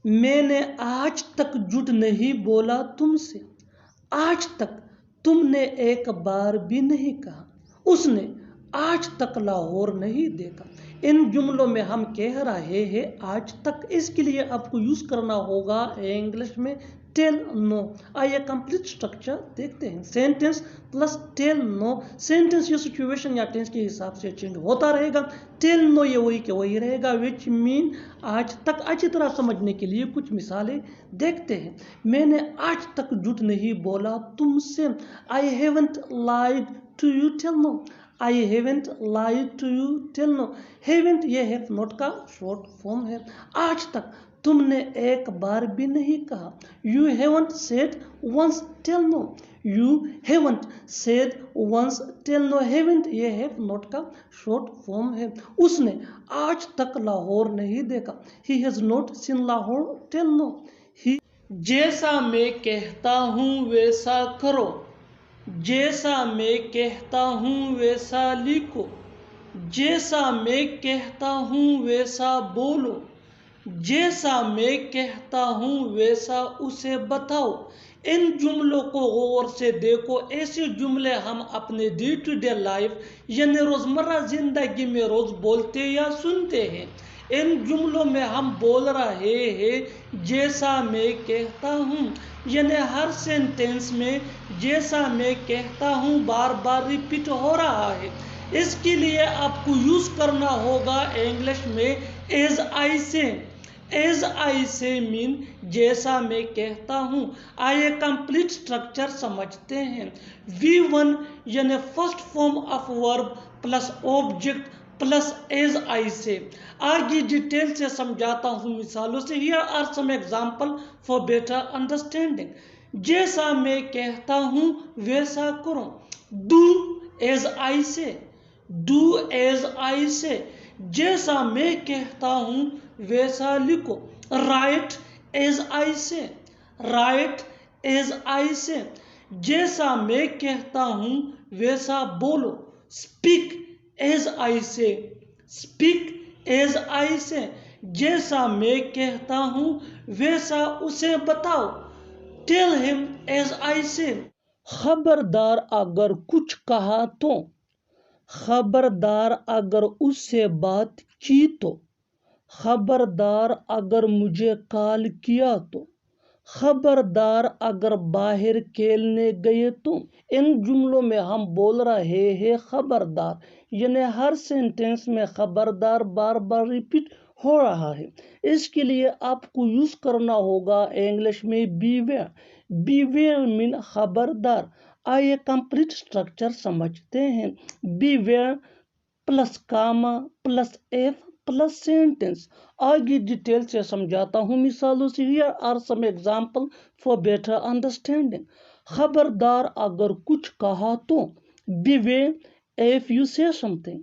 میں نے آج تک جھوٹ نہیں بولا تم سے، آج تک تم نے ایک بار بھی نہیں کہا، اس نے آج تک لاہور نہیں دیکھا۔ ان جملوں میں ہم کہہ رہے ہیں آج تک، اس کے لیے آپ کو یوز کرنا ہوگا انگلش میں ٹیل نو۔ آئیے کمپلیٹ اسٹرکچر دیکھتے ہیں۔ سینٹینس پلس ٹیل نو، سینٹینس یہ سچویشن یا ٹینس کے حساب سے چینج ہوتا رہے گا، ٹیل نو یہ وہی کہ وہی رہے گا، وچ مین آج تک۔ اچھی طرح سمجھنے کے لیے کچھ مثالیں دیکھتے ہیں۔ میں نے آج تک جھوٹ نہیں بولا تم سے، I haven't lied to you till now، I haven't lied to you till now۔ haven't یہ have not کا شارٹ فارم ہے۔ آج تک تم نے ایک بار بھی نہیں کہا، you haven't said once till now، you haven't said once till now۔ haven't یہ have not کا شارٹ فارم ہے۔ اس نے آج تک لاہور نہیں دیکھا، he has not seen Lahore till now۔ جیسا میں کہتا ہوں ویسا کرو، جیسا میں کہتا ہوں ویسا لکھو، جیسا میں کہتا ہوں ویسا بولو، جیسا میں کہتا ہوں ویسا اسے بتاؤ۔ ان جملوں کو غور سے دیکھو، ایسے جملے ہم اپنے ڈے ٹو ڈے لائف یعنی روزمرہ زندگی میں روز بولتے یا سنتے ہیں۔ ان جملوں میں ہم بول رہے ہیں جیسا میں کہتا ہوں، یعنی ہر سینٹینس میں جیسا میں کہتا ہوں بار بار ریپیٹ ہو رہا ہے۔ اس کے لیے آپ کو یوز کرنا ہوگا انگلش میں ایز آئی سے۔ ایز آئی سے مین جیسا میں کہتا ہوں۔ آئیے کمپلیٹ اسٹرکچر سمجھتے ہیں۔ V1 یعنی first form of verb plus object plus as I سے۔ آگے ڈیٹیل سے سمجھاتا ہوں مثالوں سے۔ Here are some example for better understanding۔ جیسا میں کہتا ہوں ویسا کرو، do as I say، do as I say۔ جیسا میں کہتا ہوں ویسا لکھو، write as I say، write as I say۔ جیسا میں کہتا ہوں ویسا بولو، speak as I say، speak as I say۔ جیسا میں کہتا ہوں ویسا اسے بتاؤ، tell him as I say۔ خبردار اگر کچھ کہا تو، خبردار اگر اس سے بات کی تو، خبردار اگر مجھے کال کیا تو، خبردار اگر باہر کھیلنے گئے تو۔ ان جملوں میں ہم بول رہے ہیں خبردار، یعنی ہر سینٹینس میں خبردار بار بار ریپیٹ ہو رہا ہے۔ اس کے لیے آپ کو یوز کرنا ہوگا انگلش میں بیویئر۔ بیویئر مین خبردار۔ آئیے کمپلیٹ اسٹرکچر سمجھتے ہیں۔ Behaviour plus comma plus F plus sentence. آگے ڈیٹیل سے سمجھاتا ہوں مثالوں سے۔ Here are some example for better understanding۔ خبردار اگر کچھ کہا تو، beware if you say something،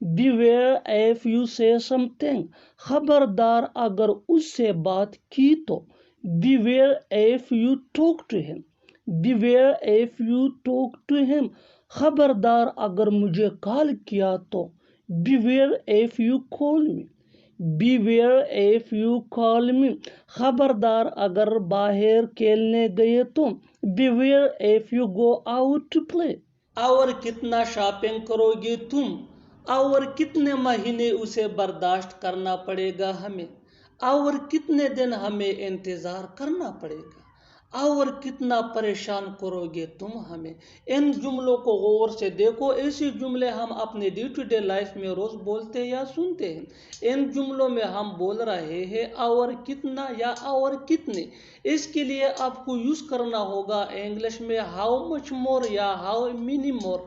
beware if you say something۔ خبردار اگر اس سے بات کی تو، beware if you talk to him، beware if you talk to him۔ خبردار اگر مجھے کال کیا تو، beware if you call me، beware if you call me۔ خبردار اگر باہر کھیلنے گئے تو، beware if you go out to play۔ اور کتنا شاپنگ کرو گے تم، اور کتنے مہینے اسے برداشت کرنا پڑے گا ہمیں، اور کتنے دن ہمیں انتظار کرنا پڑے گا، اور کتنا پریشان کرو گے تم ہمیں۔ ان جملوں کو غور سے دیکھو، ایسے جملے ہم اپنے ڈے ٹو ڈے لائف میں روز بولتے یا سنتے ہیں۔ ان جملوں میں ہم بول رہے ہیں اور کتنا یا اور کتنے۔ اس کے لیے آپ کو یوز کرنا ہوگا انگلش میں ہاؤ مچ مور یا how many more.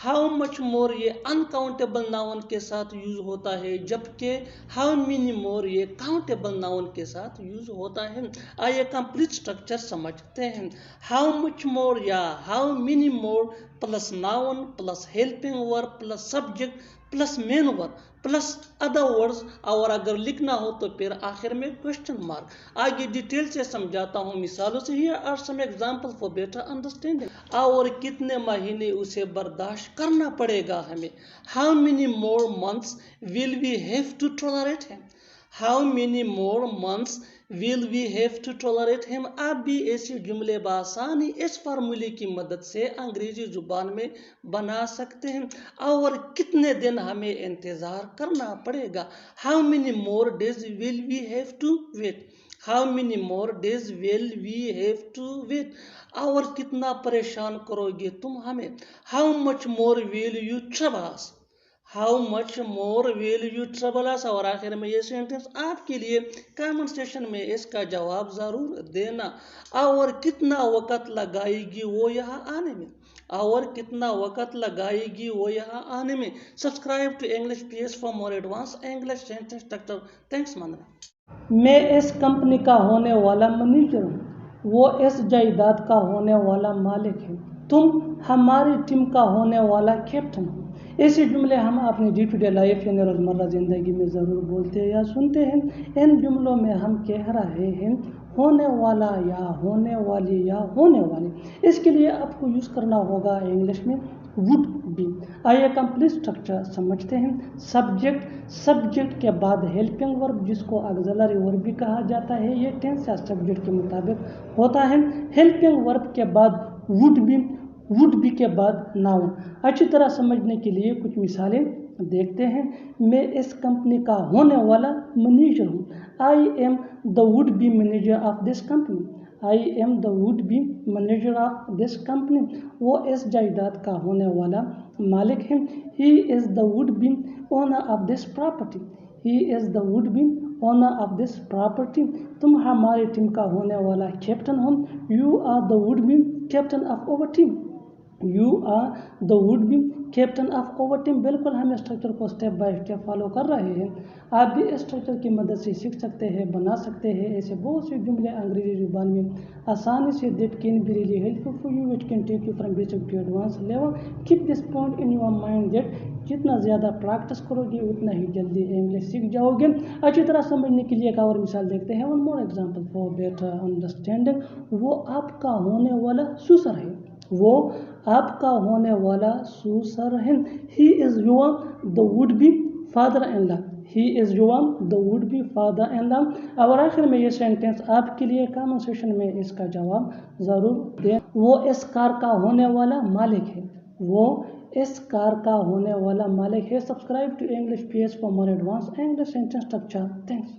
How much more یہ انکاؤنٹیبل ناؤن کے ساتھ یوز ہوتا ہے، جبکہ ہاؤ مینی مور یہ کاؤنٹیبل ناؤن کے ساتھ یوز ہوتا ہے۔ آئیے کمپلیٹ اسٹرکچر سمجھتے ہیں۔ ہاؤ مچ مور یا how many more plus noun plus helping verb plus subject plus main verb plus other words, اور اگر لکھنا ہو تو پھر آخر میں کوشچن مارک۔ آگے ڈیٹیل سے سمجھاتا ہوں مثالوں سے۔ Here are some example for better understanding۔ اور کتنے مہینے اسے برداشت کرنا پڑے گا ہمیں۔ How many more months will we have to tolerate him؟ How many more months will we have to tolerate him. آپ بھی ایسی جملے بآسانی اس فارمولے کی مدد سے انگریزی زبان میں بنا سکتے ہیں. اور کتنے دن ہمیں انتظار کرنا پڑے گا. How many more days will we have to wait. How many more days will we have to wait. اور کتنا پریشان کرو گے تم ہمیں. How much more will you trouble us. How much more will you trouble us. اور آخر میں یہ سینٹنس آپ کے لیے کامنٹ سیکشن میں اس کا جواب ضرور دینا. اور کتنا وقت لگائے گی وہ یہاں آنے میں. اور کتنا وقت لگائے گی وہ یہاں آنے میں. Subscribe to English PS for more advance English sentence structure. Thanks مندرا. میں اس کمپنی کا ہونے والا منیجر ہوں. وہ اس جائیداد کا ہونے والا مالک ہے. تم ہماری ٹیم کا ہونے والا کیپٹن ہو. ایسے جملے ہم اپنی ڈے ٹو ڈے لائف یعنی روزمرہ زندگی میں ضرور بولتے یا سنتے ہیں. ان جملوں میں ہم کہہ رہے ہیں ہونے والا یا ہونے والی یا ہونے والی. اس کے لیے آپ کو یوز کرنا ہوگا انگلش میں would be. آئیے کمپلیٹ اسٹرکچر سمجھتے ہیں. سبجیکٹ کے بعد ہیلپنگ ورب جس کو آگزیلری ورب بھی کہا جاتا ہے. یہ ٹینس یا سبجیکٹ کے مطابق ہوتا ہے. ہیلپنگ ورب کے بعد would be کے بعد ناؤن. اچھی طرح سمجھنے کے لیے کچھ مثالیں دیکھتے ہیں. میں اس کمپنی کا ہونے والا منیجر ہوں. I am the would be manager of this company. I am the would be manager of this company. وہ اس جائیداد کا ہونے والا مالک ہے. He is the would be owner of this property. He is the would be owner of this property. تم ہماری team کا ہونے والا captain who. You are the would be captain of our team. You are the would be captain of our team. بالکل ہم structure کو step by step follow کر رہے ہیں. آپ بھی اسٹرکچر کی مدد سے سیکھ سکتے ہیں, بنا سکتے ہیں ایسے بہت سے جملے انگریزی زبان میں آسانی سے that can be really helpful for you, which can take you from basic to advanced level. Keep this point in your mind that جتنا زیادہ پریکٹس کرو گے اتنا ہی جلدی انگلش سیکھ جاؤ گے. اچھی طرح سمجھنے کے لیے ایک اور مثال دیکھتے ہیں. One more example for better understanding. وہ آپ کا ہونے والا سسر ہے. وہ آپ کا ہونے والا سسر ہے. He is your the would be father-in-law. He is your the would be father-in-law. اور آخر میں یہ سینٹنس آپ کے لیے کامنٹ سیکشن میں اس کا جواب ضرور دیں. وہ اس کار کا ہونے والا مالک ہے. وہ اس کار کا ہونے والا مالک ہے. Subscribe to English PS for more advance English sentence structure. Thanks.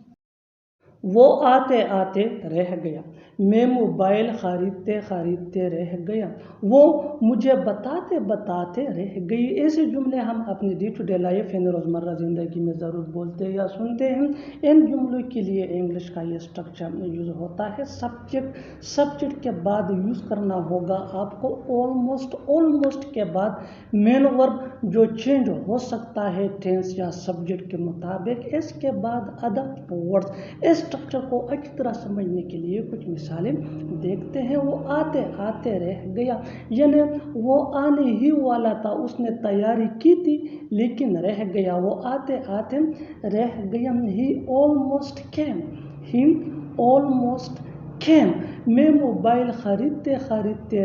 وہ آتے آتے رہ گیا. میں موبائل خریدتے رہ گیا. وہ مجھے بتاتے بتاتے رہ گئی. ایسے جملے ہم اپنی ڈے ٹو ڈے لائف یعنی روزمرہ زندگی میں ضرور بولتے یا سنتے ہیں. ان جملوں کے لیے انگلش کا یہ اسٹرکچر یوز ہوتا ہے. سبجیکٹ کے بعد یوز کرنا ہوگا آپ کو آلموسٹ کے بعد مین ورب جو چینج ہو سکتا ہے ٹینس یا سبجیکٹ کے مطابق. اس کے بعد ادر ورڈز. اس اسٹرکچر کو اچھی طرح سمجھنے کے لیے کچھ مثالیں دیکھتے ہیں. وہ آتے آتے رہ گیا یعنی وہ آنے ہی والا تھا, اس نے تیاری کی تھی لیکن رہ گیا. وہ آتے آتے رہ گیا. He almost came. میں موبائل خریدتے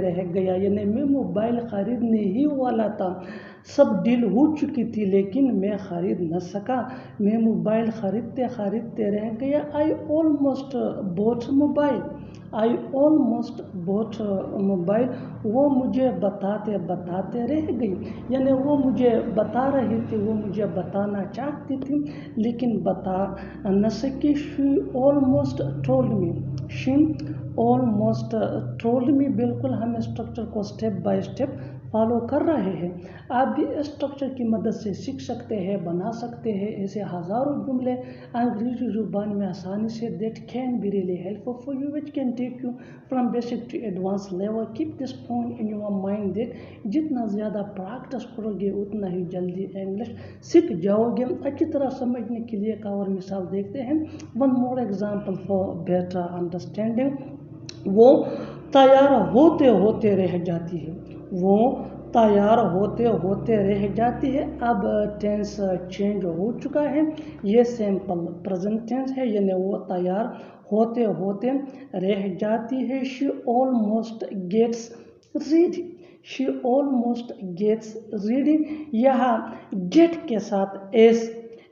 رہ گیا یعنی میں موبائل خریدنے ہی والا تھا. سب ڈیل ہو چکی تھی لیکن میں خرید نہ سکا. میں موبائل خریدتے رہ گیا. I almost bought mobile. وہ مجھے بتاتے رہ گئی یعنی وہ مجھے بتا رہی تھی, وہ مجھے بتانا چاہتی تھی لیکن بتا نہ سکی. She almost told me. بالکل ہم اسٹرکچر کو اسٹیپ بائی اسٹیپ فالو کر رہے ہیں. آپ بھی اسٹرکچر کی مدد سے سیکھ سکتے ہیں, بنا سکتے ہیں ایسے ہزاروں جملے انگریزی زبان میں آسانی سے that can be really helpful for you, which can take you from basic to advanced level. Keep this point in your mind that جتنا زیادہ پریکٹس کرو گے اتنا ہی جلدی انگلش سیکھ جاؤ گے. اچھی طرح سمجھنے کے لیے ایک اور مثال دیکھتے ہیں. One more example for better understanding. وہ تیار ہوتے رہ جاتی ہے. وہ تیار ہوتے رہ جاتی ہے. اب ٹینس چینج ہو چکا ہے. یہ سمپل پریزنٹ ٹینس ہے یعنی وہ تیار ہوتے رہ جاتی ہے. She almost gets ready. یہاں get کے ساتھ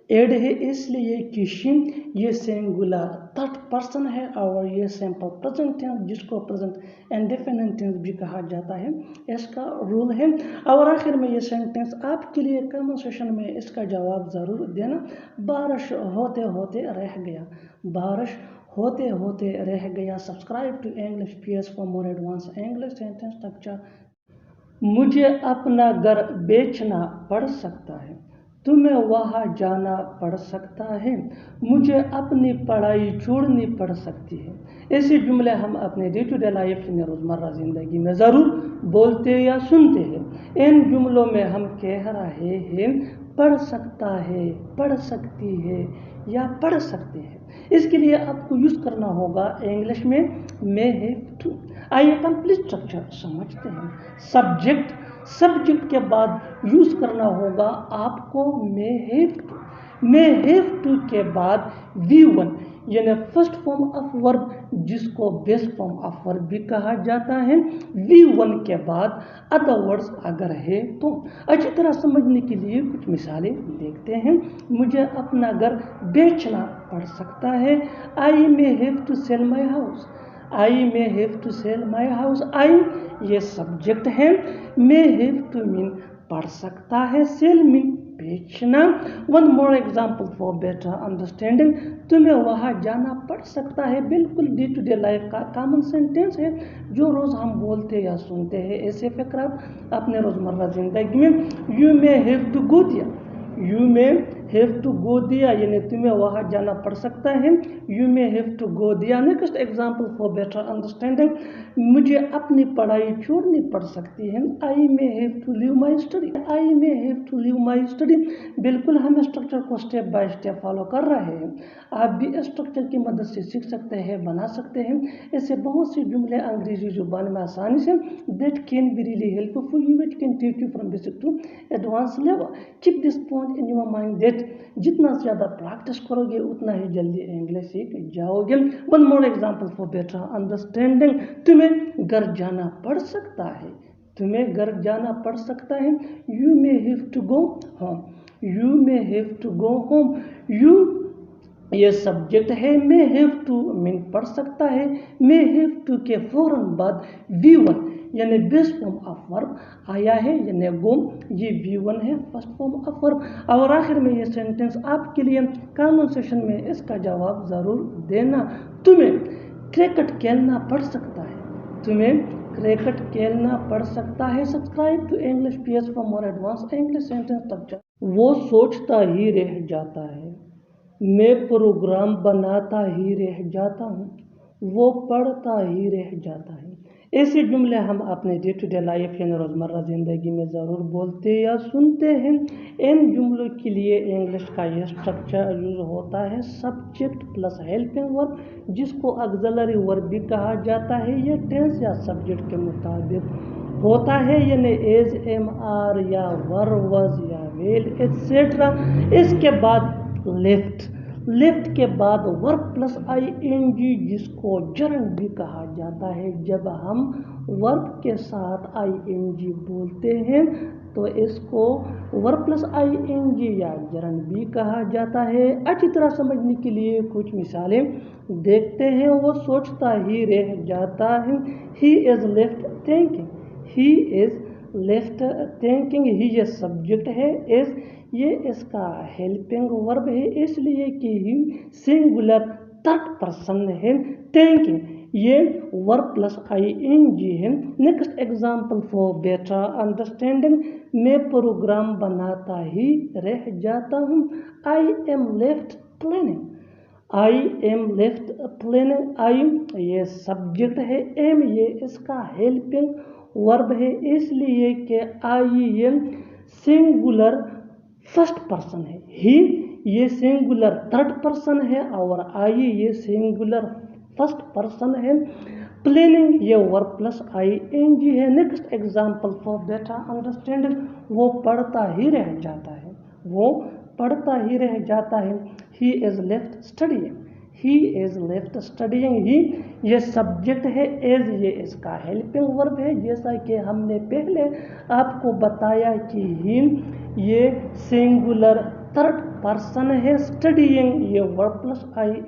एड है इसलिए कि शी ये सिंगुलर थर्ड पर्सन है और ये सिंपल प्रेजेंट टेंस जिसको प्रेजेंट इंडेफिनिट टेंस भी कहा जाता है, इसका रूल है। और आखिर में ये सेंटेंस आपके लिए कमेंट सेक्शन में इसका जवाब ज़रूर देना। बारिश होते होते रह गया, बारिश होते होते रह गया। Subscribe to English PS for more advance English sentence structure. मुझे अपना घर बेचना पड़ सकता है, तुम्हें वहाँ जाना पड़ सकता है, मुझे अपनी पढ़ाई छोड़नी पड़ सकती है। ऐसे जुमले हम अपने डे टू डे लाइफ में रोज़मर्रा ज़िंदगी में ज़रूर बोलते या सुनते हैं। इन जुमलों में हम कह रहे हैं पढ़ सकता है, पढ़ सकती है या पढ़ सकते हैं। इसके लिए आपको यूज़ करना होगा इंग्लिश में मे हैव टू। आइए कंप्लीट स्ट्रक्चर समझते हैं। सब्जेक्ट, सब्जेक्ट के बाद यूज़ करना होगा आपको may have to. May have to के बाद V1 यानी फर्स्ट फॉर्म ऑफ वर्ब जिसको बेस फॉर्म ऑफ वर्ब भी कहा जाता है। V1 के बाद अदर वर्ड्स अगर है तो। अच्छी तरह समझने के लिए कुछ मिसालें देखते हैं। मुझे अपना घर बेचना पड़ सकता है, I may have to sell my house, I may have to sell my house. I ये सब्जेक्ट है, मे हैव टू मीन पढ़ सकता है, सेल मीन बेचना। One more example for better understanding, तुम्हें वहाँ जाना पड़ सकता है बिल्कुल डे टू डे लाइफ का कॉमन सेंटेंस है जो रोज़ हम बोलते या सुनते हैं। ऐसे फकरा अपने रोज़मर्रा ज़िंदगी में। You may have to go there, you may have to go there यानी तुम्हें वहाँ जाना पड़ सकता है, you may have to go there. Next example for better understanding, मुझे अपनी पढ़ाई छोड़नी पड़ सकती है, I may have to leave my study, I may have to leave my study. बिल्कुल हम स्ट्रक्चर को स्टेप बाय स्टेप फॉलो कर रहे हैं। आप भी स्ट्रक्चर की मदद से सीख सकते हैं, बना सकते हैं। ऐसे बहुत से जुमले अंग्रेजी जुबान में आसानी से that can be really helpful you, it can take you from basic to advance level. Keep this point in your mind that जितना ज़्यादा प्रैक्टिस करोगे उतना ही जल्दी इंग्लिश सीख जाओगे। One more example for better understanding, तुम्हें घर जाना पड़ सकता है, तुम्हें घर जाना पड़ सकता है, you may have to go home, you may have to go home. You ये सब्जेक्ट है, मे हैव टू मीन पढ़ सकता है, मे हैव टू के फौरन बाद V1 यानी बेस फॉर्म ऑफ वर्ब आया है यानी गो, ये V1 है फर्स्ट फॉर्म ऑफ वर्ब। और आखिर में ये सेंटेंस आपके लिए कमेंट सेक्शन में इसका जवाब ज़रूर देना। तुम्हें क्रिकेट खेलना पड़ सकता है, तुम्हें क्रिकेट खेलना पड़ सकता है। Subscribe to English PS for more advance English sentence structure. वो सोचता ही रह जाता है, मैं प्रोग्राम बनाता ही रह जाता हूँ, वो पढ़ता ही रह जाता है। ऐसे जुमले हम अपने डे टू डे लाइफ यानी रोज़मर्रा ज़िंदगी में ज़रूर बोलते या सुनते हैं। इन जुमलों के लिए इंग्लिश का यह स्ट्रक्चर यूज होता है सब्जेक्ट प्लस हेल्पिंग वर्ब जिसको ऑक्सिलरी वर्ब भी कहा जाता है। ये टेंस या सब्जेक्ट के मुताबिक होता है यानी एज, एम, आर या वर, वज या वेल एटसेट्रा। इसके बाद लेफ्ट, लेफ्ट के बाद वर्ब प्लस ING जिसको जर्न भी कहा जाता है। जब हम वर्ब के साथ ING बोलते हैं तो इसको वर्ब प्लस ING या जर्न भी कहा जाता है। अच्छी तरह समझने के लिए कुछ मिसालें देखते हैं। वो सोचता ही रह जाता है, he is left thinking, he is left thinking. He ये सब्जेक्ट है, इज़ ये इसका हेल्पिंग वर्ब है इसलिए कि ही सिंगुलर थर्ड पर्सन है। थिंकिंग ये वर्ब प्लस ING है। Next example for better understanding, मैं प्रोग्राम बनाता ही रह जाता हूँ, I am left planning, I am left planning. I ये सब्जेक्ट है, एम ये इसका हेल्पिंग वर्ब है इसलिए कि I am singular first person है, ही ये सिंगुलर थर्ड पर्सन है और आई ये सिंगुलर फर्स्ट पर्सन है। प्लानिंग ये वर्ब प्लस ING है। Next example for better understanding, वो पढ़ता ही रह जाता है, वो पढ़ता ही रह जाता है, he is left studying, he is left studying. He ये सब्जेक्ट है, एज ये इसका हेल्पिंग वर्ब है। जैसा कि हमने पहले आपको बताया कि ही ये सिंगुलर थर्ड पर्सन है, स्टडीइंग ये वर्ब प्लस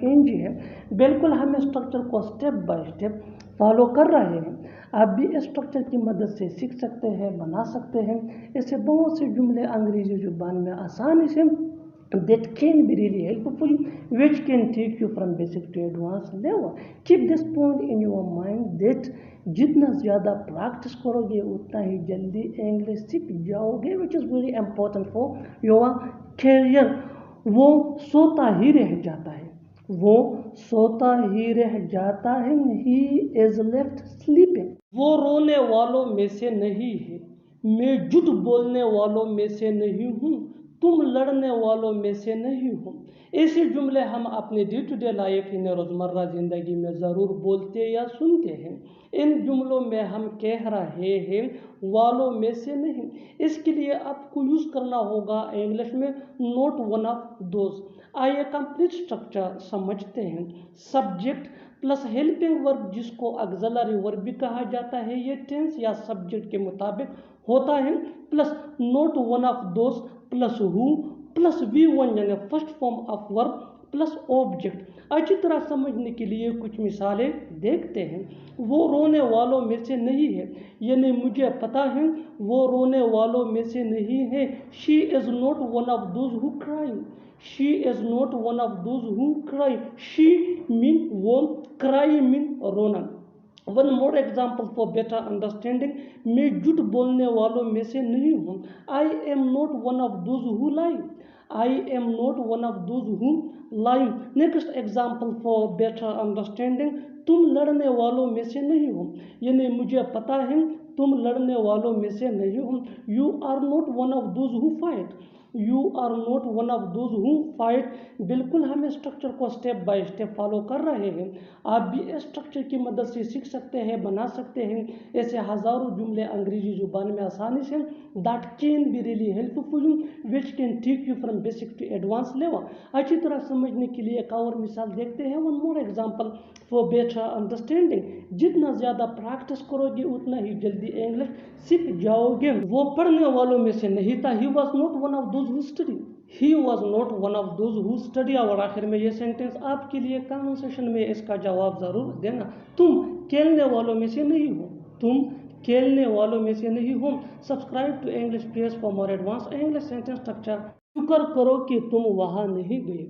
ing है। बिल्कुल हम स्ट्रक्चर को स्टेप बाय स्टेप फॉलो कर रहे हैं। आप भी इस स्ट्रक्चर की मदद से सीख सकते हैं, बना सकते हैं। ऐसे बहुत से जुमले अंग्रेजी जुबान में आसानी से that can be really helpful, which can take you from basic to advanced level. Keep this point in your mind that जितना ज़्यादा प्रैक्टिस करोगे उतना ही जल्दी इंग्लिश सीख जाओगे, which is very important for your career. वो सोता ही रह जाता है, वो सोता ही रह जाता है, ही इज लेफ्ट स्लीपिंग। वो रोने वालों में से नहीं है, मैं झूठ बोलने वालों में से नहीं हूँ, तुम लड़ने वालों में से नहीं हो। ऐसे जुमले हम अपने day to day life in रोज़मर्रा ज़िंदगी में ज़रूर बोलते या सुनते हैं। इन जुमलों में हम कह रहे हैं वालों में से नहीं। इसके लिए आपको यूज़ करना होगा इंग्लिश में नॉट वन ऑफ दोज। आइए कंप्लीट स्ट्रक्चर समझते हैं। सब्जेक्ट प्लस हेल्पिंग वर्ब जिसको ऑक्सिलरी वर्ब भी कहा जाता है, ये टेंस या सब्जेक्ट के मुताबिक होता है, plus not one of those plus who plus V1 यानी first form of verb plus object. अच्छी तरह समझने के लिए कुछ मिसालें देखते हैं। वो रोने वालों में से नहीं है, यानी मुझे पता है वो रोने वालों में से नहीं है। She is not one of those who cry, she is not one of those who cry. She mean वो, क्राई मीन रोना। One more example for better understanding, मैं झूठ बोलने वालों में से नहीं हूँ। I am not one of those who lie, I am not one of those who lie. Next example for better understanding, तुम लड़ने वालों में से नहीं हो, यानी मुझे पता है तुम लड़ने वालों में से नहीं हो। You are not one of those who fight, you are not one of those who fight. बिल्कुल हम स्ट्रक्चर को स्टेप बाय स्टेप फॉलो कर रहे हैं। आप भी इस स्ट्रक्चर की मदद से सीख सकते हैं, बना सकते हैं। ऐसे हज़ारों जुमले अंग्रेजी जुबान में आसानी से that can be really helpful, which can take you from basic to advance level. अच्छी तरह समझने के लिए एक और मिसाल देखते हैं। One more example for better understanding, जितना ज़्यादा प्रैक्टिस करोगे उतना ही जल्दी इंग्लिश सीख जाओगे। वो पढ़ने वालों में से नहीं था, he was not one of those who study, he was not one of those who study. और आखिर में ये सेंटेंस आपके लिए कमेंट सेक्शन में इसका जवाब ज़रूर देना। तुम खेलने वालों में से नहीं हो, तुम खेलने वालों में से नहीं हो। Subscribe to English page for more advance English sentence structure. शुक्र करो कि तुम वहाँ नहीं गए,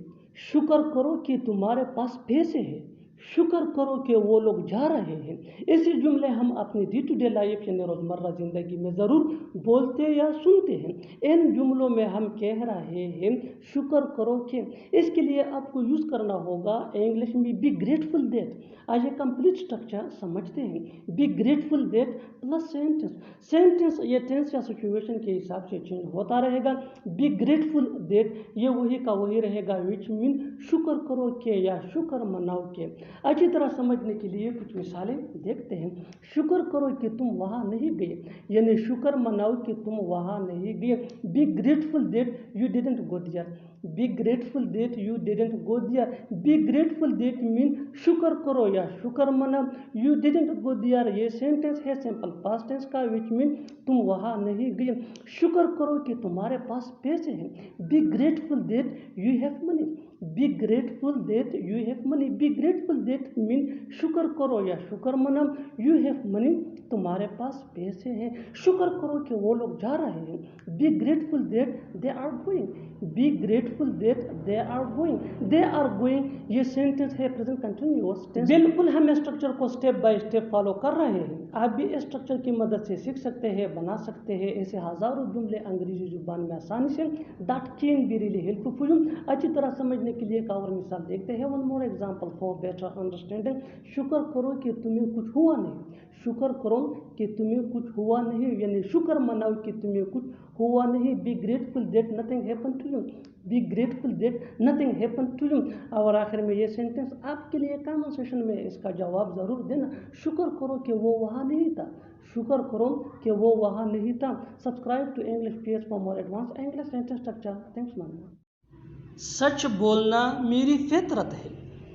शुक्र करो कि तुम्हारे पास पैसे हैं, शुक्र करो कि वो लोग जा रहे हैं। ऐसे जुमले हम अपनी डे टू डे लाइफ यानी रोज़मर्रा ज़िंदगी में ज़रूर बोलते या सुनते हैं। इन जुमलों में हम कह रहे हैं शुक्र करो कि। इसके लिए आपको यूज़ करना होगा इंग्लिश में बी ग्रेटफुल दैट। आइए कंप्लीट स्ट्रक्चर समझते हैं। Be grateful that plus sentence. Sentence ये टेंस या सिचुएशन के हिसाब से चेंज होता रहेगा। बी ग्रेटफुल दैट ये वही का वही रहेगा, विच मीन शुक्र करो के या शुक्र मनाओ के। अच्छी तरह समझने के लिए कुछ मिसालें देखते हैं। शुक्र करो कि तुम वहाँ नहीं गए, यानी शुक्र मनाओ कि तुम वहाँ नहीं गए। Be grateful that you didn't go there, be grateful that you didn't go there. Be grateful that mean शुक्र करो या शुक्र मनाओ। यू डिडंट गो देयर ये सेंटेंस है सिंपल पास्ट टेंस का, विच मीन तुम वहाँ नहीं गए। शुक्र करो कि तुम्हारे पास पैसे हैं। Be grateful that you have money, B grateful that you have money. B grateful that mean शुक्र करो या शुक्र मनाओ। यू हैव मनी तुम्हारे पास पैसे हैं। शुक्र करो कि वो लोग जा रहे हैं। Be grateful that they are going, be grateful that they are going. They are going ये सेंटेंस है प्रेजेंट कंटिन्यूअस टेंस। बिल्कुल हम स्ट्रक्चर को स्टेप बाय स्टेप फॉलो कर रहे हैं। आप भी इस स्ट्रक्चर की मदद से सीख सकते हैं, बना सकते हैं। ऐसे हज़ारों जुमले अंग्रेजी जुबान में आसानी से that can be really helpful. अच्छी तरह समझने के लिए एक और मिसाल देखते हैं। One more example for better understanding, शुक्र करो कि तुम्हें कुछ हुआ नहीं, शुक्र करो कि तुम्हें कुछ हुआ नहीं, यानी शुक्र मनाओ कि तुम्हें कुछ हुआ नहीं। Be grateful that nothing happen to you, be grateful that nothing happen to you. और आखिर में ये सेंटेंस आपके लिए कमेंट सेक्शन में इसका जवाब ज़रूर देना। शुक्र करो कि वो वहाँ नहीं था, शुक्र करो कि वो वहाँ नहीं था। Subscribe to English page for more advance English sentence structure. Thanks मानना। सच बोलना मेरी फितरत है,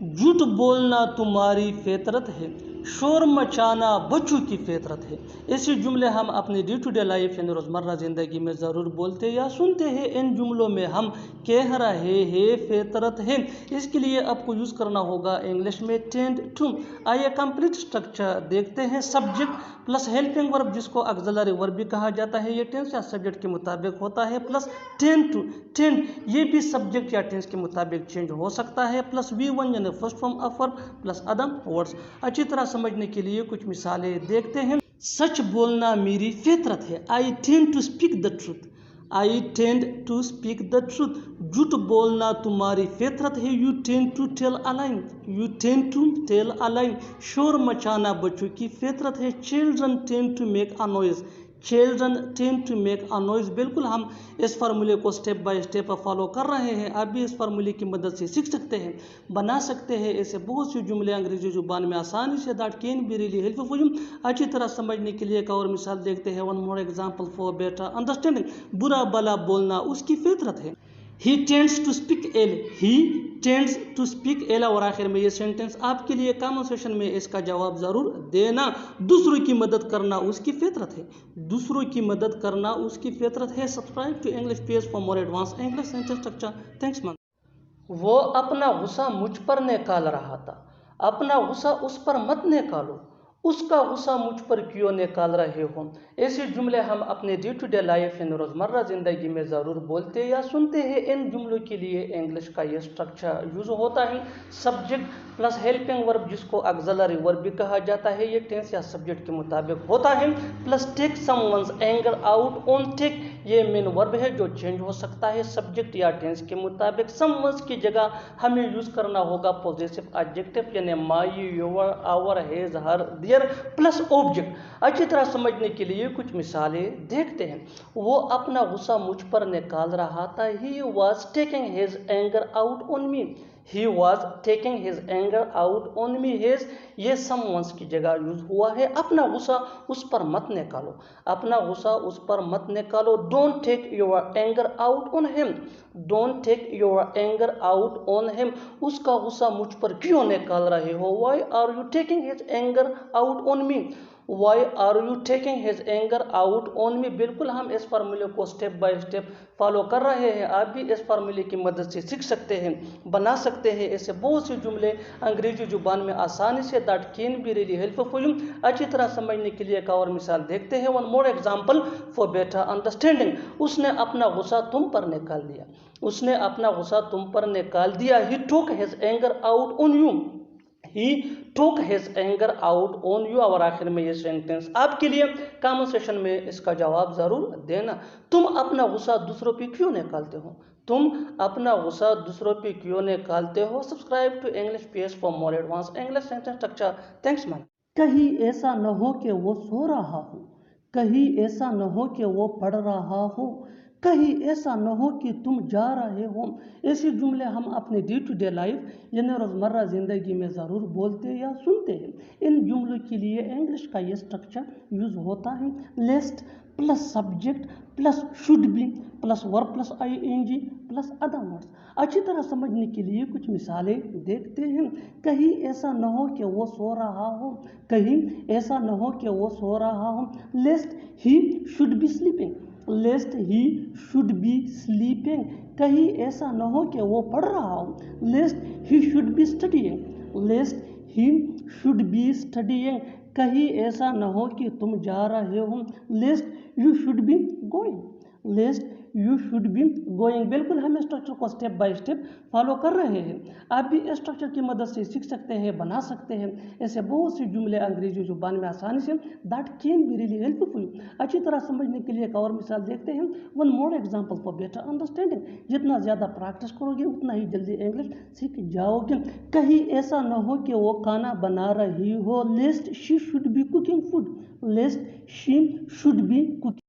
झूठ बोलना तुम्हारी फितरत है। शोर मचाना बच्चों की फितरत है। ऐसे जुमले हम अपनी डे टू डे लाइफ यानी रोज़मर्रा ज़िंदगी में ज़रूर बोलते या सुनते हैं। इन जुमलों में हम कह रहे हैं फितरत है, इसके लिए आपको यूज़ करना होगा इंग्लिश में टेंड टू। आइए कंप्लीट स्ट्रक्चर देखते हैं। सब्जेक्ट प्लस हेल्पिंग वर्ब जिसको ऑक्सिलरी वर्ब भी कहा जाता है, ये टेंस या सब्जेक्ट के मुताबिक होता है, प्लस टेंड टू। टेंड ये भी सब्जेक्ट या टेंस के मुताबिक चेंज हो सकता है, प्लस V1 यानी first form of verb plus other words. अच्छी तरह समझने के लिए कुछ मिसालें देखते हैं। सच बोलना मेरी फितरत है। I tend to speak the truth. I tend to speak the truth. झूठ बोलना तुम्हारी फितरत है। You tend to tell a line. You tend to tell a line. शोर मचाना बच्चों की फितरत है। Children tend to make a noise. Children tend to make a noise. बिल्कुल हम इस फार्मूले को स्टेप बाय स्टेप फॉलो कर रहे हैं। आप भी इस फार्मूले की मदद से सीख सकते हैं, बना सकते हैं ऐसे बहुत से जुमले अंग्रेजी जुबान में आसानी से। That can be really helpful for you. अच्छी तरह समझने के लिए एक और मिसाल देखते हैं। One more example for better understanding. बुरा भला बोलना उसकी फितरत है। He tends to speak ill. He tends to speak ill. और आखिर में ये सेंटेंस आपके लिए कमेंट सेक्शन में इसका जवाब जरूर देना। दूसरों की मदद करना उसकी फितरत है। दूसरों की मदद करना उसकी फितरत है। Subscribe to English page for more advance English sentence structure. Thanks ma'am. वो अपना गुस्सा मुझ पर निकाल रहा था। अपना गुस्सा उस पर मत निकालो। उसका गुस्सा मुझ पर क्यों निकाल रहे हो। ऐसे जुमले हम अपने डे टू डे लाइफ यानी रोज़मर्रा ज़िंदगी में ज़रूर बोलते या सुनते हैं। इन जुमलों के लिए इंग्लिश का ये स्ट्रक्चर यूज़ होता है। सब्जेक्ट प्लस हेल्पिंग वर्ब जिसको ऑक्सिलरी वर्ब भी कहा जाता है, ये टेंस या सब्जेक्ट के मुताबिक होता है, plus take someone's anger out on. Take ये मेन वर्ब है जो चेंज हो सकता है सब्जेक्ट या टेंस के मुताबिक। समवन्स की जगह हमें यूज़ करना होगा पॉजिटिव एडजेक्टिव यानी my, your, our, his, her, their plus object. अच्छी तरह समझने के लिए कुछ मिसालें देखते हैं। वो अपना गुस्सा मुझ पर निकाल रहा था। He was taking his anger out on me. He was taking his anger out on me. His ये someone's की जगह यूज हुआ है। अपना गुस्सा उस पर मत निकालो। अपना गुस्सा उस पर मत निकालो। Don't take your anger out on him. Don't take your anger out on him. उसका गुस्सा मुझ पर क्यों निकाल रहे हो। Why are you taking his anger out on me? Why are you taking his anger out on me? बिल्कुल हम इस फार्मूले को स्टेप बाय स्टेप फॉलो कर रहे हैं। आप भी इस फार्मूले की मदद से सीख सकते हैं, बना सकते हैं ऐसे बहुत से जुमले अंग्रेजी जुबान में आसानी से। That can be really helpful for you. अच्छी तरह समझने के लिए एक और मिसाल देखते हैं। One more example for better understanding. उसने अपना गुस्सा तुम पर निकाल दिया। उसने अपना गुस्सा तुम पर निकाल दिया। He took his anger out on you. He took his anger out on you। और आखिर में ये सेंटेंस आपके लिए कमेंट सेक्शन में इसका जवाब जरूर देना। तुम अपना गुस्सा दूसरों पे क्यों निकालते हो। तुम अपना गुस्सा दूसरों पे क्यों निकालते हो। Subscribe to English page for more advance English sentence structure. Thanks ma'am. कहीं ऐसा न हो कि वो सो रहा हो। कहीं ऐसा न हो कि वो पढ़ रहा हो। कहीं ऐसा न हो कि तुम जा रहे हो। ऐसे जुमले हम अपने डे टू डे लाइफ यानी रोज़मर्रा ज़िंदगी में ज़रूर बोलते या सुनते हैं। इन जुमलों के लिए इंग्लिश का ये स्ट्रक्चर यूज़ होता है। List plus subject plus should be plus verb plus ING plus other words. अच्छी तरह समझने के लिए कुछ मिसालें देखते हैं। कहीं ऐसा न हो कि वो सो रहा हो। कहीं ऐसा न हो कि वो सो रहा हो। Lest he should be sleeping. Lest he should be sleeping. कहीं ऐसा न हो कि वो पढ़ रहा हो। Lest he should be studying. Lest he should be studying. कहीं ऐसा न हो कि तुम जा रहे हो। Lest you should be going. Lest you should be going. बिल्कुल हम स्ट्रक्चर को स्टेप बाय स्टेप फॉलो कर रहे हैं। आप भी इस स्ट्रक्चर की मदद से सीख सकते हैं, बना सकते हैं ऐसे बहुत सी जुमले अंग्रेजी जुबान में आसानी से। That can be really helpful. अच्छी तरह समझने के लिए एक और मिसाल देखते हैं। One more example for better understanding. जितना ज़्यादा प्रैक्टिस करोगे उतना ही जल्दी इंग्लिश सीख जाओगे। कहीं ऐसा न हो कि वो खाना बना रही हो। Lest she should be cooking food. Lest she should be cooking.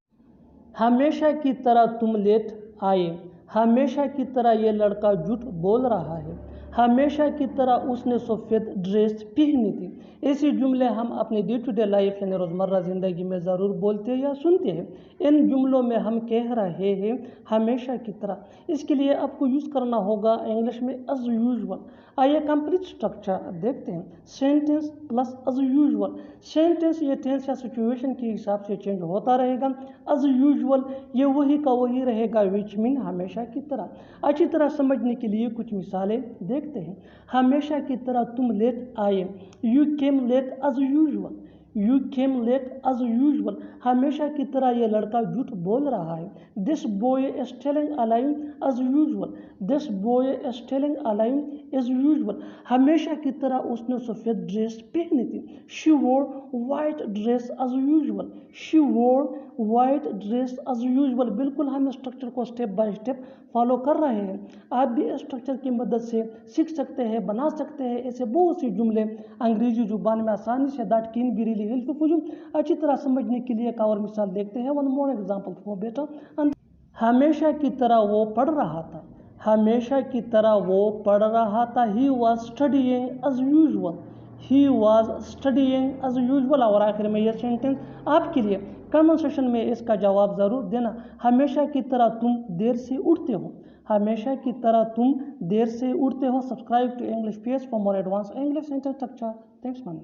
हमेशा की तरह तुम लेट आए। हमेशा की तरह ये लड़का झूठ बोल रहा है। हमेशा की तरह उसने सफ़ेद ड्रेस पहनी थी। ऐसे जुमले हम अपने डे टू डे लाइफ यानी रोज़मर्रा ज़िंदगी में ज़रूर बोलते हैं या सुनते हैं। इन जुमलों में हम कह रहे हैं हमेशा की तरह, इसके लिए आपको यूज़ करना होगा इंग्लिश में एज यूजुअल। आइए कंप्लीट स्ट्रक्चर देखते हैं। Sentence plus as usual. Sentence ये टेंस या सिचुएशन के हिसाब से चेंज होता रहेगा। एज यूजुअल ये वही का वही रहेगा, विच मीन हमेशा की तरह। अच्छी तरह समझने के लिए कुछ मिसालें देखते हैं। हमेशा की तरह तुम लेट आए, you came late as usual. You came late as usual, हमेशा की तरह ये लड़का झूठ बोल रहा है। This boy is telling a lie as usual. This boy is telling a lie as usual, हमेशा की तरह उसने सफ़ेद ड्रेस पहनी थी। She wore white dress as usual. She wore white dress as usual. बिल्कुल हम स्ट्रक्चर को स्टेप बाय स्टेप फॉलो कर रहे हैं। आप भी स्ट्रक्चर की मदद से सीख सकते हैं, बना सकते हैं ऐसे बहुत सी जुमले अंग्रेजी जुबान में आसानी से। That can be really helpful for you. अच्छी तरह समझने के लिए एक और मिसाल देखते हैं। One more example for better. हमेशा की तरह वो पढ़ रहा था। हमेशा की तरह वो पढ़ रहा था। He was studying as usual. He was studying as usual. और आखिर में ये सेंटेंस आपके लिए कमेंट सेक्शन में इसका जवाब ज़रूर देना। हमेशा की तरह तुम देर से उठते हो। हमेशा की तरह तुम देर से उठते हो। Subscribe to English page for more advance English sentence structure. Thanks man.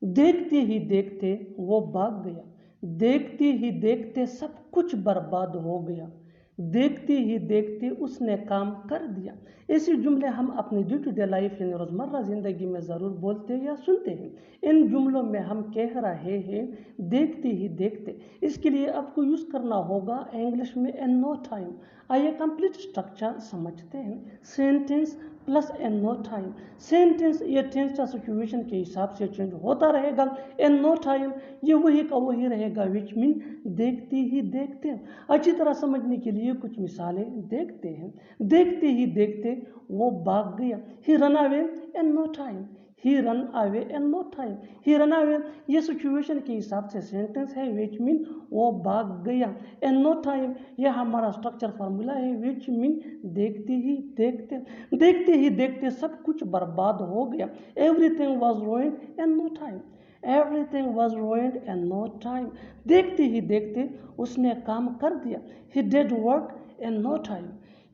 देखते ही देखते वो भाग गया। देखते ही देखते सब कुछ बर्बाद हो गया। देखते ही देखते उसने काम कर दिया। ऐसे जुमले हम अपनी डे टू डे लाइफ यानी रोज़मर्रा ज़िंदगी में ज़रूर बोलते हैं या सुनते हैं। इन जुमलों में हम कह रहे हैं देखते ही देखते, इसके लिए आपको यूज़ करना होगा इंग्लिश में इन नो टाइम। आइए कंप्लीट स्ट्रक्चर समझते हैं। Sentence plus in no time. Sentence ये टेंस या सिचुएशन के हिसाब से चेंज होता रहेगा। इन नो टाइम ये वही का वही रहेगा, विच मीन देखते ही देखते। अच्छी तरह समझने के लिए कुछ मिसालें देखते हैं। देखते ही देखते वो भाग गया। He run away in no time. He run away in no time. He run away ये सिचुएशन के हिसाब से सेंटेंस है, विच मीन वो भाग गया। इन नो टाइम ये हमारा स्ट्रक्चर फार्मूला है, विच मीन देखते ही देखते। देखते ही देखते सब कुछ बर्बाद हो गया। Everything was ruined in no time. Everything was ruined in no time. देखते ही देखते उसने काम कर दिया। He did work in no time.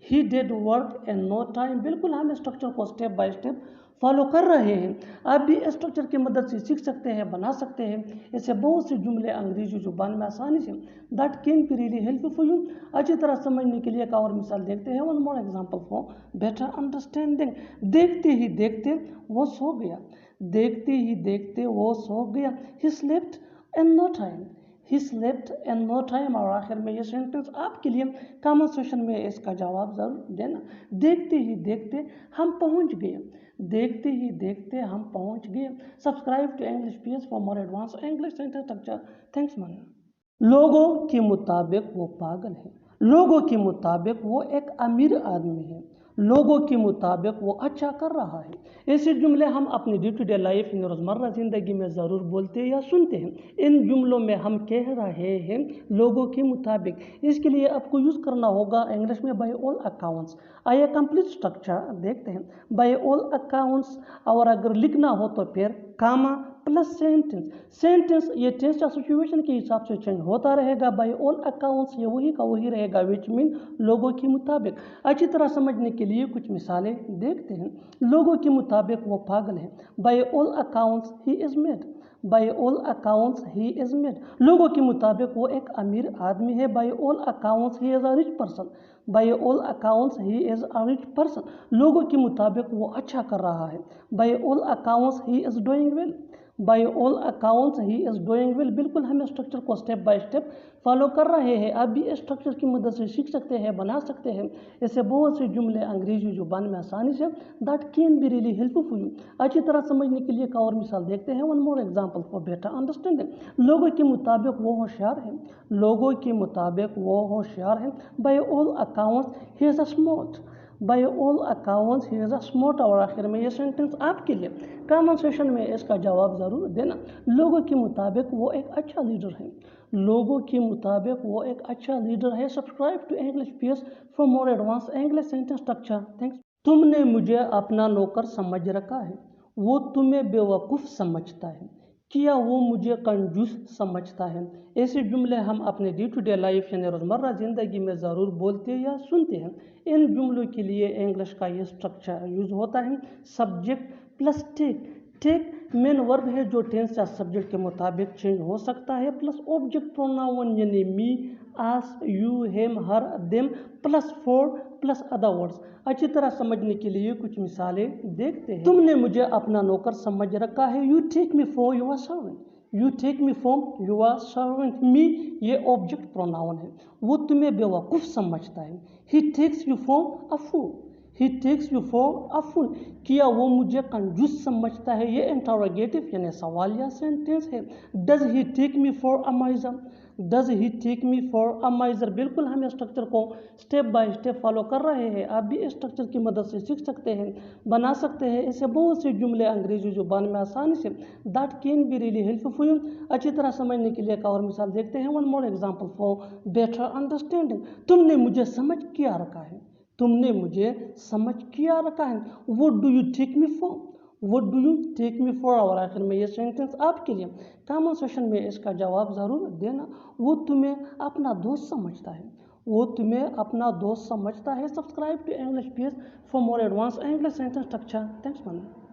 He did work in no time. बिल्कुल हम स्ट्रक्चर को स्टेप बाय स्टेप फॉलो कर रहे हैं। आप भी स्ट्रक्चर की मदद से सीख सकते हैं, बना सकते हैं ऐसे बहुत से जुमले अंग्रेजी जुबान में आसानी से। That can be really helpful for you. अच्छी तरह समझने के लिए एक और मिसाल देखते हैं। One more example for better understanding. देखते ही देखते वो सो गया। देखते ही देखते वो सो गया। He slept in no time. He slept in no time. और आखिर में ये सेंटेंस आपके लिए कमेंट सेक्शन में इसका जवाब ज़रूर देना। देखते ही देखते हम पहुंच गए। देखते ही देखते हम पहुंच गए। Subscribe to English page for more advance English sentence structure. Thanks man. लोगों के मुताबिक वो पागल है। लोगों के मुताबिक वो एक अमीर आदमी है। लोगों के मुताबिक वो अच्छा कर रहा है। ऐसे जुमले हम अपनी डे टू डे लाइफ में रोज़मर्रा ज़िंदगी में ज़रूर बोलते हैं या सुनते हैं। इन जुमलों में हम कह रहे हैं लोगों के मुताबिक, इसके लिए आपको यूज़ करना होगा इंग्लिश में बाय ऑल अकाउंट्स। आइए कंप्लीट स्ट्रक्चर देखते हैं। बाय ऑल अकाउंट्स, और अगर लिखना हो तो फिर कामा प्लस सेंटेंस। सेंटेंस ये टेंस या सिचुएशन के हिसाब से चेंज होता रहेगा। बाय ऑल अकाउंट्स ये वही का वही रहेगा, विच मीन लोगों के मुताबिक। अच्छी तरह समझने के लिए कुछ मिसालें देखते हैं। लोगों के मुताबिक वो पागल है। By all accounts he is mad. By all accounts he is mad. लोगों के मुताबिक वो एक अमीर आदमी है। By all accounts he is a rich person. By all accounts he is a rich person. लोगों के मुताबिक वो अच्छा कर रहा है। By all accounts he is doing well. By all accounts he is doing well. बिल्कुल हम स्ट्रक्चर को स्टेप बाय स्टेप फॉलो कर रहे हैं। आप भी स्ट्रक्चर की मदद से सीख सकते हैं, बना सकते हैं ऐसे बहुत से जुमले अंग्रेजी जुबान में आसानी से। That can be really helpful for you. अच्छी तरह समझने के लिए एक और मिसाल देखते हैं। One more example for better understanding. लोगों के मुताबिक वो होशियार है। लोगों के मुताबिक वो होशियार है। By all accounts he is a smart. By all accounts he is a smart. और आखिर में ये सेंटेंस आपके लिए, कमेंट सेक्शन में इसका जवाब ज़रूर देना। लोगों के मुताबिक वो एक अच्छा लीडर है। लोगों के मुताबिक वो एक अच्छा लीडर है। Subscribe to English PS for more advance English sentence structure. Thanks. तुमने मुझे अपना नौकर समझ रखा है। वो तुम्हें बेवकूफ़ समझता है। क्या वो मुझे कंजूस समझता है। ऐसे जुमले हम अपने डे टू डे लाइफ यानी रोज़मर्रा ज़िंदगी में ज़रूर बोलते या सुनते हैं। इन जुमलों के लिए इंग्लिश का ये स्ट्रक्चर यूज़ होता है। Subject plus take. Take main verb है जो टेंस या सब्जेक्ट के मुताबिक चेंज हो सकता है, प्लस ऑब्जेक्ट प्रोनाउन यानी me, us, you, him, her, them, plus for, plus other words. अच्छी तरह समझने के लिए कुछ मिसालें देखते हैं। तुमने मुझे अपना नौकर समझ रखा है। You take me for your servant. You take me for your servant. Me ये ऑब्जेक्ट प्रोनाउन है। वो तुम्हें बेवकूफ़ समझता है। He takes you for a fool. He takes you for a fool. क्या वो मुझे कंजूस समझता है। ये इंटरोगेटिव यानी सवालिया सेंटेंस है। Does he take me for a miser. Does he take me for a miser. बिल्कुल हम स्ट्रक्चर को स्टेप बाय स्टेप फॉलो कर रहे हैं। आप भी स्ट्रक्चर की मदद से सीख सकते हैं, बना सकते हैं। ऐसे बहुत से जुमले अंग्रेजी जुबान में आसानी से that can be really helpful for you. अच्छी तरह समझने के लिए एक और मिसाल देखते हैं। One more example for better understanding. तुमने मुझे समझ किया रखा है। तुमने मुझे समझ किया रखा है। What do you take me for. What do you take me for. और आखिर में ये सेंटेंस आपके लिए, कमेंट सेक्शन में इसका जवाब ज़रूर देना। वो तुम्हें अपना दोस्त समझता है। वो तुम्हें अपना दोस्त समझता है। Subscribe to English PS for more advance English sentence structure. Thanks for